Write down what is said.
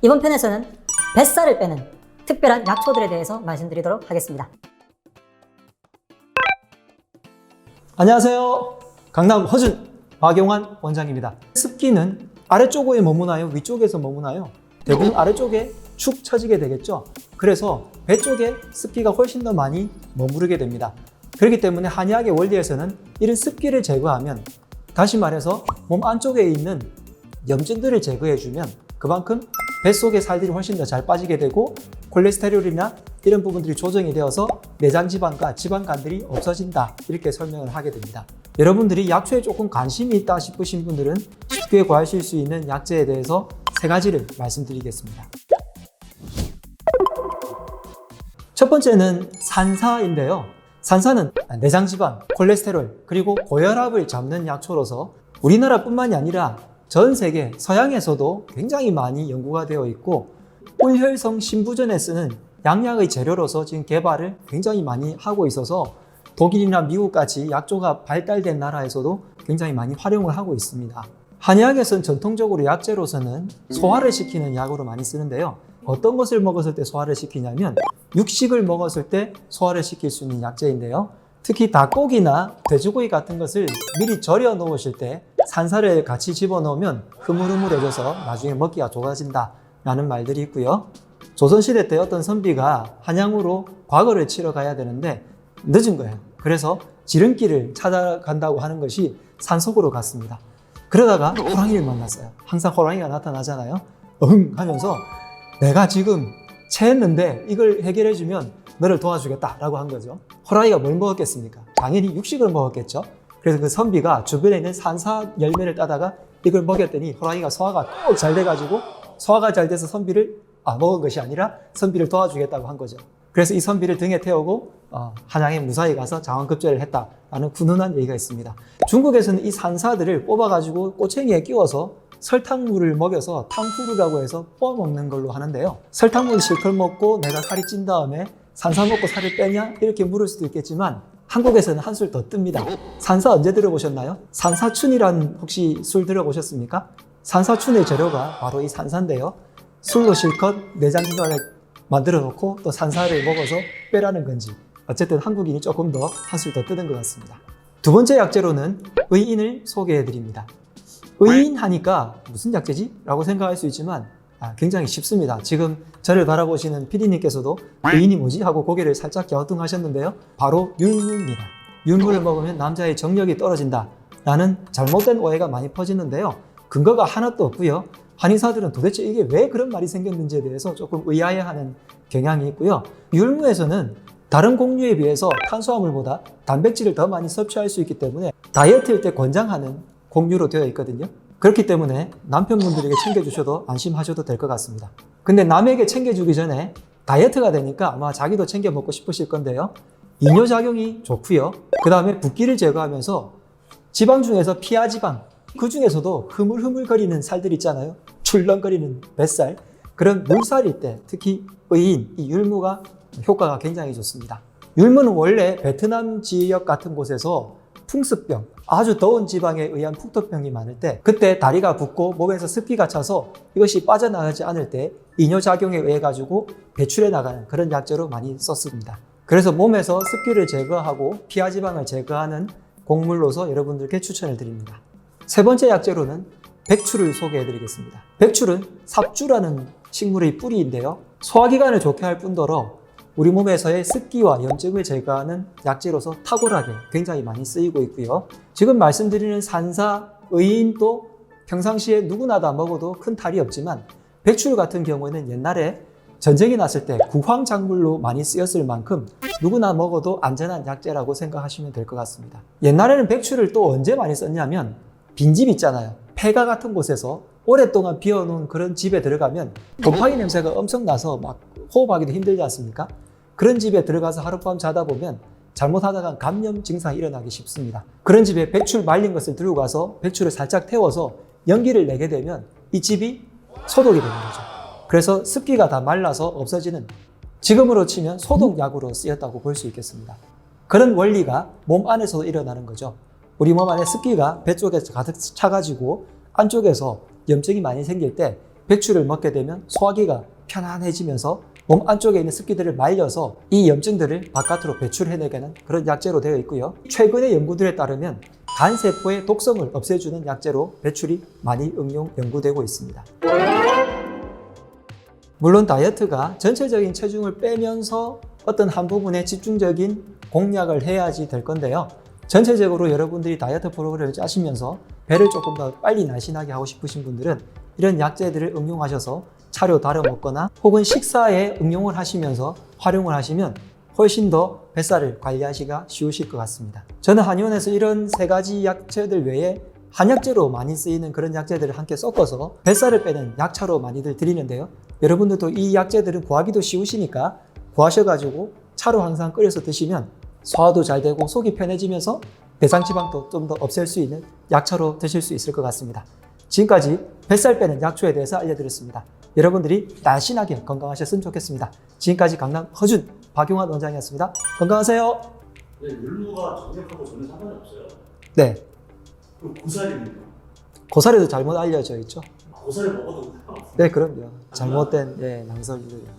이번 편에서는 뱃살을 빼는 특별한 약초들에 대해서 말씀드리도록 하겠습니다. 안녕하세요. 강남 허준 박용환 원장입니다. 습기는 아래쪽에 머무나요? 위쪽에서 머무나요? 대부분 아래쪽에 축 처지게 되겠죠. 그래서 배 쪽에 습기가 훨씬 더 많이 머무르게 됩니다. 그렇기 때문에 한의학의 원리에서는 이런 습기를 제거하면, 다시 말해서 몸 안쪽에 있는 염증들을 제거해주면 그만큼 뱃속의 살들이 훨씬 더 잘 빠지게 되고 콜레스테롤이나 이런 부분들이 조정이 되어서 내장 지방과 지방간들이 없어진다, 이렇게 설명을 하게 됩니다. 여러분들이 약초에 조금 관심이 있다 싶으신 분들은 쉽게 구하실 수 있는 약재에 대해서 3가지를 말씀드리겠습니다. 첫 번째는 산사인데요. 산사는 내장지방, 콜레스테롤, 그리고 고혈압을 잡는 약초로서 우리나라뿐만이 아니라 전 세계 서양에서도 굉장히 많이 연구가 되어 있고, 꿀혈성 신부전에 쓰는 양약의 재료로서 지금 개발을 굉장히 많이 하고 있어서 독일이나 미국까지 약초가 발달된 나라에서도 굉장히 많이 활용을 하고 있습니다. 한의학에서는 전통적으로 약재로서는 소화를 시키는 약으로 많이 쓰는데요. 어떤 것을 먹었을 때 소화를 시키냐면 육식을 먹었을 때 소화를 시킬 수 있는 약재인데요. 특히 닭고기나 돼지고기 같은 것을 미리 절여 놓으실 때 산사를 같이 집어넣으면 흐물흐물해져서 나중에 먹기가 좋아진다 라는 말들이 있고요. 조선시대 때 어떤 선비가 한양으로 과거를 치러 가야 되는데 늦은 거예요. 그래서 지름길을 찾아간다고 하는 것이 산속으로 갔습니다. 그러다가 호랑이를 만났어요. 항상 호랑이가 나타나잖아요. 하면서 내가 지금 체했는데 이걸 해결해주면 너를 도와주겠다 라고 한 거죠. 호랑이가 뭘 먹었겠습니까? 당연히 육식을 먹었겠죠. 그래서 그 선비가 주변에 있는 산사 열매를 따다가 이걸 먹였더니 호랑이가 소화가 꼭 잘 돼가지고, 소화가 잘 돼서 선비를 먹은 것이 아니라 선비를 도와주겠다고 한 거죠. 그래서 이 선비를 등에 태우고 한양에 무사히 가서 장원급제를 했다라는 훈훈한 얘기가 있습니다. 중국에서는 이 산사들을 뽑아가지고 꼬챙이에 끼워서 설탕물을 먹여서 탕후루라고 해서 뽑아 먹는 걸로 하는데요. 설탕물을 실컷 먹고 내가 살이 찐 다음에 산사 먹고 살을 빼냐? 이렇게 물을 수도 있겠지만 한국에서는 한술 더 뜹니다. 산사 언제 들어보셨나요? 산사춘이란 혹시 술 들어보셨습니까? 산사춘의 재료가 바로 이 산사인데요. 술로 실컷 내장 기관을 만들어 놓고 또 산사를 먹어서 빼라는 건지, 어쨌든 한국인이 조금 더 한술 더 뜨는 것 같습니다. 두 번째 약재로는 의인을 소개해 드립니다. 의인 하니까 무슨 약재지? 라고 생각할 수 있지만 굉장히 쉽습니다. 지금 저를 바라보시는 PD님께서도 의인이 뭐지? 하고 고개를 살짝 갸우뚱하셨는데요. 바로 율무입니다. 율무를 먹으면 남자의 정력이 떨어진다 라는 잘못된 오해가 많이 퍼지는데요. 근거가 하나도 없고요. 한의사들은 도대체 이게 왜 그런 말이 생겼는지에 대해서 조금 의아해하는 경향이 있고요. 율무에서는 다른 곡류에 비해서 탄수화물보다 단백질을 더 많이 섭취할 수 있기 때문에 다이어트일 때 권장하는 곡류로 되어 있거든요. 그렇기 때문에 남편분들에게 챙겨주셔도 안심하셔도 될 것 같습니다. 근데 남에게 챙겨주기 전에 다이어트가 되니까 아마 자기도 챙겨 먹고 싶으실 건데요. 이뇨작용이 좋고요. 그 다음에 붓기를 제거하면서 지방 중에서 피하지방, 그 중에서도 흐물흐물거리는 살들 있잖아요. 출렁거리는 뱃살, 그런 물살일 때 특히 의인, 이 율무가 효과가 굉장히 좋습니다. 율무는 원래 베트남 지역 같은 곳에서 풍습병, 아주 더운 지방에 의한 풍토병이 많을 때, 그때 다리가 붓고 몸에서 습기가 차서 이것이 빠져나가지 않을 때 이뇨작용에 의해 가지고 배출해 나가는 그런 약재로 많이 썼습니다. 그래서 몸에서 습기를 제거하고 피하지방을 제거하는 곡물로서 여러분들께 추천을 드립니다. 세 번째 약재로는 백추를 소개해 드리겠습니다. 백추는 삽주라는 식물의 뿌리인데요. 소화기관을 좋게 할 뿐더러 우리 몸에서의 습기와 염증을 제거하는 약재로서 탁월하게 굉장히 많이 쓰이고 있고요. 지금 말씀드리는 산사, 의인도 평상시에 누구나 다 먹어도 큰 탈이 없지만 백출 같은 경우에는 옛날에 전쟁이 났을 때 구황작물로 많이 쓰였을 만큼 누구나 먹어도 안전한 약재라고 생각하시면 될 것 같습니다. 옛날에는 백출을 또 언제 많이 썼냐면 빈집 있잖아요. 폐가 같은 곳에서 오랫동안 비워놓은 그런 집에 들어가면 곰팡이 냄새가 엄청 나서 막 호흡하기도 힘들지 않습니까? 그런 집에 들어가서 하룻밤 자다 보면 잘못하다가 감염 증상이 일어나기 쉽습니다. 그런 집에 백출 말린 것을 들고 가서 백출을 살짝 태워서 연기를 내게 되면 이 집이 소독이 되는 거죠. 그래서 습기가 다 말라서 없어지는, 지금으로 치면 소독약으로 쓰였다고 볼 수 있겠습니다. 그런 원리가 몸 안에서도 일어나는 거죠. 우리 몸 안에 습기가 배 쪽에 가득 차가지고 안쪽에서 염증이 많이 생길 때 배추를 먹게 되면 소화기가 편안해지면서 몸 안쪽에 있는 습기들을 말려서 이 염증들을 바깥으로 배출해내게 그런 약재로 되어 있고요. 최근의 연구들에 따르면 간세포의 독성을 없애주는 약재로 배출이 많이 연구되고 있습니다. 물론 다이어트가 전체적인 체중을 빼면서 어떤 한 부분에 집중적인 공략을 해야지 될 건데요. 전체적으로 여러분들이 다이어트 프로그램을 짜시면서 배를 조금 더 빨리 날씬하게 하고 싶으신 분들은 이런 약재들을 응용하셔서 차로 달여 먹거나 혹은 식사에 응용을 하시면서 활용을 하시면 훨씬 더 뱃살을 관리하기가 쉬우실 것 같습니다. 저는 한의원에서 이런 3가지 약재들 외에 한약재로 많이 쓰이는 그런 약재들을 함께 섞어서 뱃살을 빼는 약차로 많이들 드리는데요. 여러분들도 이 약재들은 구하기도 쉬우시니까 구하셔가지고 차로 항상 끓여서 드시면 소화도 잘 되고 속이 편해지면서 내장지방도 좀 더 없앨 수 있는 약차로 드실 수 있을 것 같습니다. 지금까지 뱃살 빼는 약초에 대해서 알려드렸습니다. 여러분들이 날씬하게 건강하셨으면 좋겠습니다. 지금까지 강남 허준 박용환 원장이었습니다. 건강하세요. 네, 율무가 정색하고 전혀 상관이 없어요. 네, 그럼 고사리는요? 고사리도 잘못 알려져 있죠. 고사리 먹어도 상관없어요. 네, 그럼요. 잘못된 낭설들입니다.